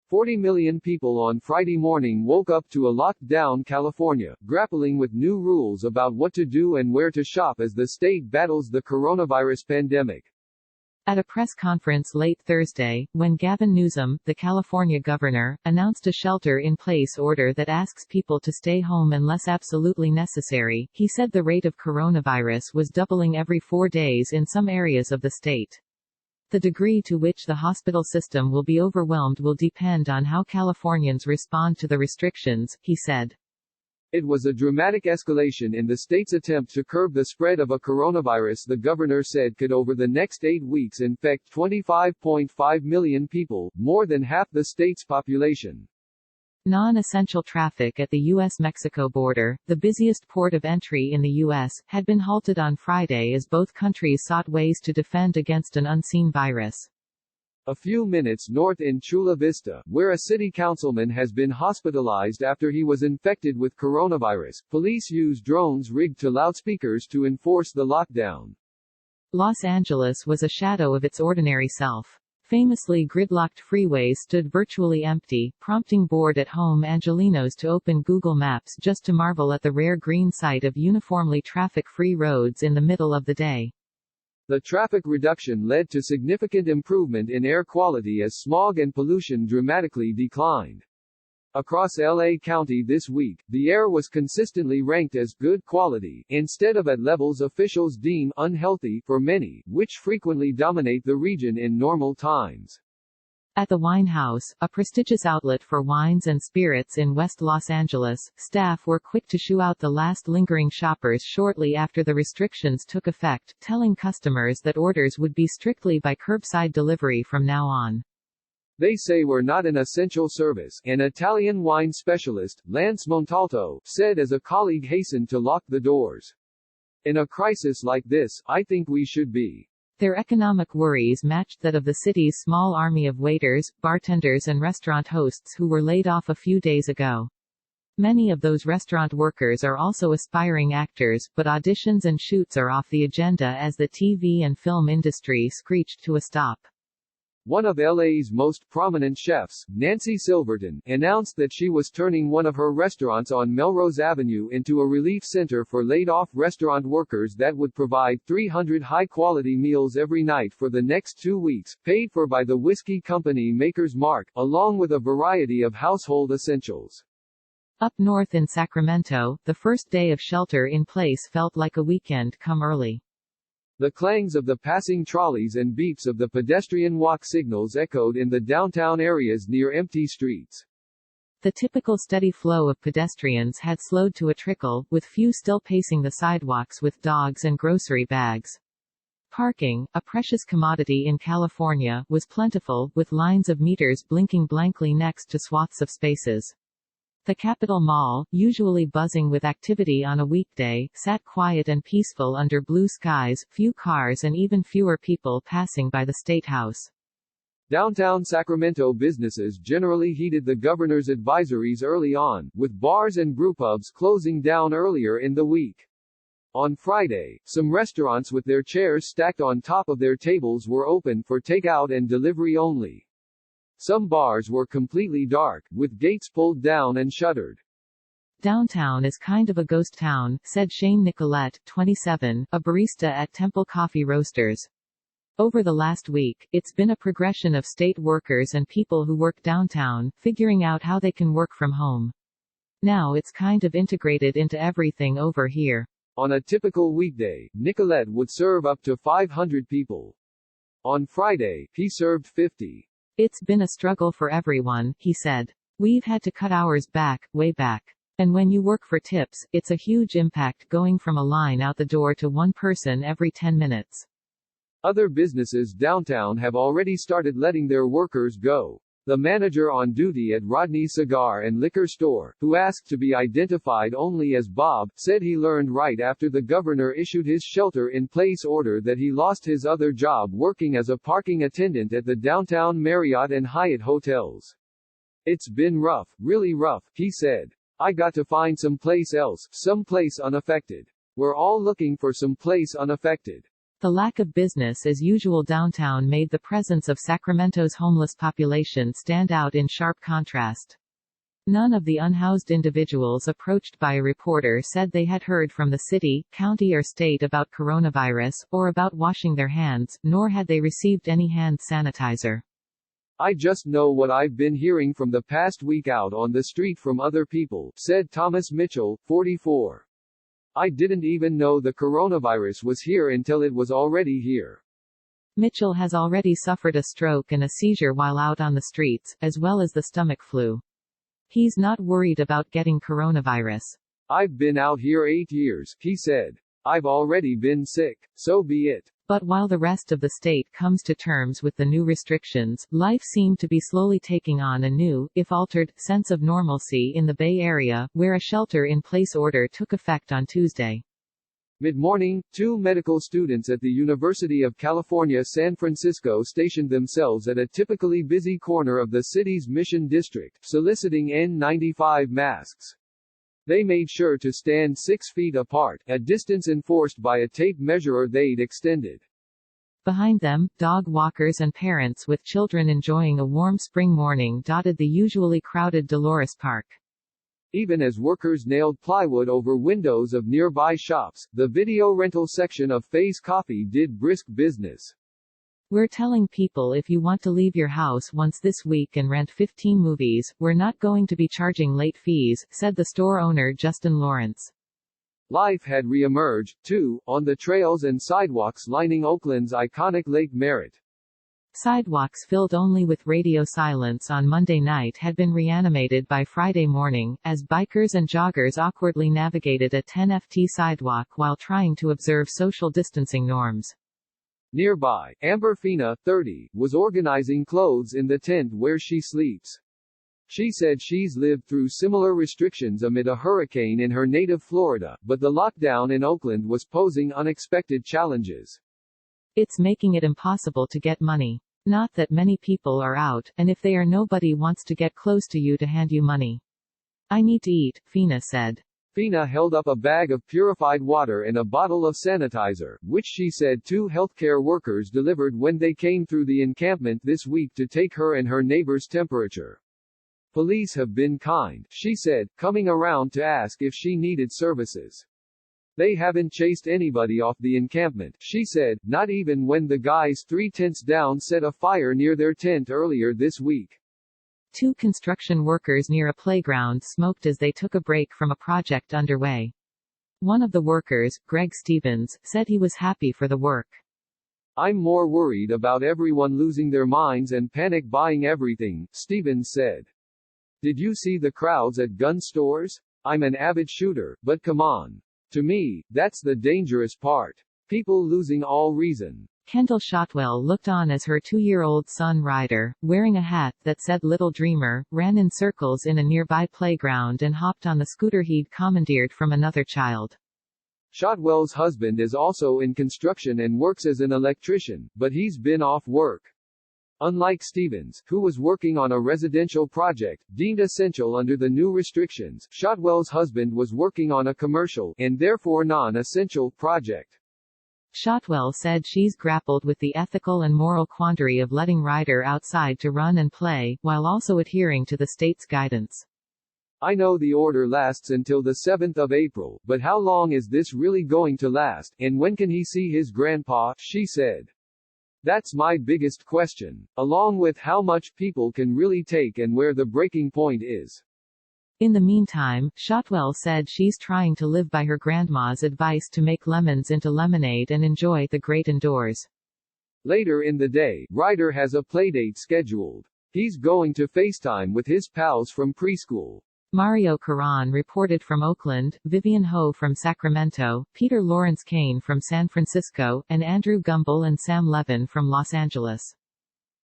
40 million people on Friday morning woke up to a locked-down California, grappling with new rules about what to do and where to shop as the state battles the coronavirus pandemic. At a press conference late Thursday, when Gavin Newsom, the California governor, announced a shelter-in-place order that asks people to stay home unless absolutely necessary, he said the rate of coronavirus was doubling every 4 days in some areas of the state. The degree to which the hospital system will be overwhelmed will depend on how Californians respond to the restrictions, he said. It was a dramatic escalation in the state's attempt to curb the spread of a coronavirus the governor said could over the next 8 weeks infect 25.5 million people, more than half the state's population. Non-essential traffic at the U.S.-Mexico border, the busiest port of entry in the U.S., had been halted on Friday as both countries sought ways to defend against an unseen virus. A few minutes north in Chula Vista, where a city councilman has been hospitalized after he was infected with coronavirus, police used drones rigged to loudspeakers to enforce the lockdown. Los Angeles was a shadow of its ordinary self. Famously gridlocked freeways stood virtually empty, prompting bored-at-home Angelenos to open Google Maps just to marvel at the rare green sight of uniformly traffic-free roads in the middle of the day. The traffic reduction led to significant improvement in air quality as smog and pollution dramatically declined. Across LA County this week, the air was consistently ranked as good quality, instead of at levels officials deem unhealthy for many, which frequently dominate the region in normal times. At the Wine House, a prestigious outlet for wines and spirits in West Los Angeles, staff were quick to shoo out the last lingering shoppers shortly after the restrictions took effect, telling customers that orders would be strictly by curbside delivery from now on. They say we're not an essential service, an Italian wine specialist, Lance Montalto, said as a colleague hastened to lock the doors. In a crisis like this, I think we should be. Their economic worries matched that of the city's small army of waiters, bartenders and restaurant hosts who were laid off a few days ago. Many of those restaurant workers are also aspiring actors, but auditions and shoots are off the agenda as the TV and film industry screeched to a stop. One of LA's most prominent chefs, Nancy Silverton, announced that she was turning one of her restaurants on Melrose Avenue into a relief center for laid-off restaurant workers that would provide 300 high-quality meals every night for the next 2 weeks, paid for by the whiskey company Maker's Mark, along with a variety of household essentials. Up north in Sacramento, the first day of shelter-in-place felt like a weekend come early. The clangs of the passing trolleys and beeps of the pedestrian walk signals echoed in the downtown areas near empty streets. The typical steady flow of pedestrians had slowed to a trickle, with few still pacing the sidewalks with dogs and grocery bags. Parking, a precious commodity in California, was plentiful, with lines of meters blinking blankly next to swaths of spaces. The Capitol Mall, usually buzzing with activity on a weekday, sat quiet and peaceful under blue skies, few cars and even fewer people passing by the State House. Downtown Sacramento businesses generally heeded the governor's advisories early on, with bars and brewpubs closing down earlier in the week. On Friday, some restaurants with their chairs stacked on top of their tables were open for takeout and delivery only. Some bars were completely dark, with gates pulled down and shuttered. Downtown is kind of a ghost town, said Shane Nicolette, 27, a barista at Temple Coffee Roasters. Over the last week, it's been a progression of state workers and people who work downtown, figuring out how they can work from home. Now it's kind of integrated into everything over here. On a typical weekday, Nicolette would serve up to 500 people. On Friday, he served 50. It's been a struggle for everyone, he said. We've had to cut hours back, way back. And when you work for tips, it's a huge impact going from a line out the door to one person every 10 minutes. Other businesses downtown have already started letting their workers go. The manager on duty at Rodney's Cigar and Liquor Store, who asked to be identified only as Bob, said he learned right after the governor issued his shelter-in-place order that he lost his other job working as a parking attendant at the downtown Marriott and Hyatt hotels. It's been rough, really rough, he said. I got to find someplace else, someplace unaffected. We're all looking for someplace unaffected. The lack of business as usual downtown made the presence of Sacramento's homeless population stand out in sharp contrast. None of the unhoused individuals approached by a reporter said they had heard from the city, county or state about coronavirus, or about washing their hands, nor had they received any hand sanitizer. I just know what I've been hearing from the past week out on the street from other people, said Thomas Mitchell, 44. I didn't even know the coronavirus was here until it was already here. Mitchell has already suffered a stroke and a seizure while out on the streets, as well as the stomach flu. He's not worried about getting coronavirus. I've been out here 8 years, he said. I've already been sick, so be it. But while the rest of the state comes to terms with the new restrictions, life seemed to be slowly taking on a new, if altered, sense of normalcy in the Bay Area, where a shelter-in-place order took effect on Tuesday. Mid-morning, 2 medical students at the University of California, San Francisco stationed themselves at a typically busy corner of the city's Mission District, soliciting N95 masks. They made sure to stand 6 feet apart, a distance enforced by a tape measure they'd extended. Behind them, dog walkers and parents with children enjoying a warm spring morning dotted the usually crowded Dolores Park. Even as workers nailed plywood over windows of nearby shops, the video rental section of Faye's Coffee did brisk business. We're telling people if you want to leave your house once this week and rent 15 movies, we're not going to be charging late fees, said the store owner Justin Lawrence. Life had re-emerged, too, on the trails and sidewalks lining Oakland's iconic Lake Merritt. Sidewalks filled only with radio silence on Monday night had been reanimated by Friday morning, as bikers and joggers awkwardly navigated a 10ft sidewalk while trying to observe social distancing norms. Nearby, Amber Fina, 30, was organizing clothes in the tent where she sleeps. She said she's lived through similar restrictions amid a hurricane in her native Florida, but the lockdown in Oakland was posing unexpected challenges. It's making it impossible to get money. Not that many people are out, and if they are, nobody wants to get close to you to hand you money. I need to eat, Fina said. Fina held up a bag of purified water and a bottle of sanitizer, which she said 2 healthcare workers delivered when they came through the encampment this week to take her and her neighbor's temperature. Police have been kind, she said, coming around to ask if she needed services. They haven't chased anybody off the encampment, she said, not even when the guys 3 tents down set a fire near their tent earlier this week. 2 construction workers near a playground smoked as they took a break from a project underway. One of the workers, Greg Stevens, said he was happy for the work. I'm more worried about everyone losing their minds and panic buying everything, Stevens said. Did you see the crowds at gun stores? I'm an avid shooter, but come on. To me, that's the dangerous part. People losing all reason. Kendall Shotwell looked on as her 2-year-old son Ryder, wearing a hat that said Little Dreamer, ran in circles in a nearby playground and hopped on the scooter he'd commandeered from another child. Shotwell's husband is also in construction and works as an electrician, but he's been off work. Unlike Stevens, who was working on a residential project, deemed essential under the new restrictions, Shotwell's husband was working on a commercial, and therefore non-essential, project. Shotwell said she's grappled with the ethical and moral quandary of letting Ryder outside to run and play, while also adhering to the state's guidance. I know the order lasts until the 7th of April, but how long is this really going to last, and when can he see his grandpa, she said. That's my biggest question, along with how much people can really take and where the breaking point is. In the meantime, Shotwell said she's trying to live by her grandma's advice to make lemons into lemonade and enjoy the great indoors. Later in the day, Ryder has a playdate scheduled. He's going to FaceTime with his pals from preschool. Mario Caron reported from Oakland, Vivian Ho from Sacramento, Peter Lawrence Kane from San Francisco, and Andrew Gumbel and Sam Levin from Los Angeles.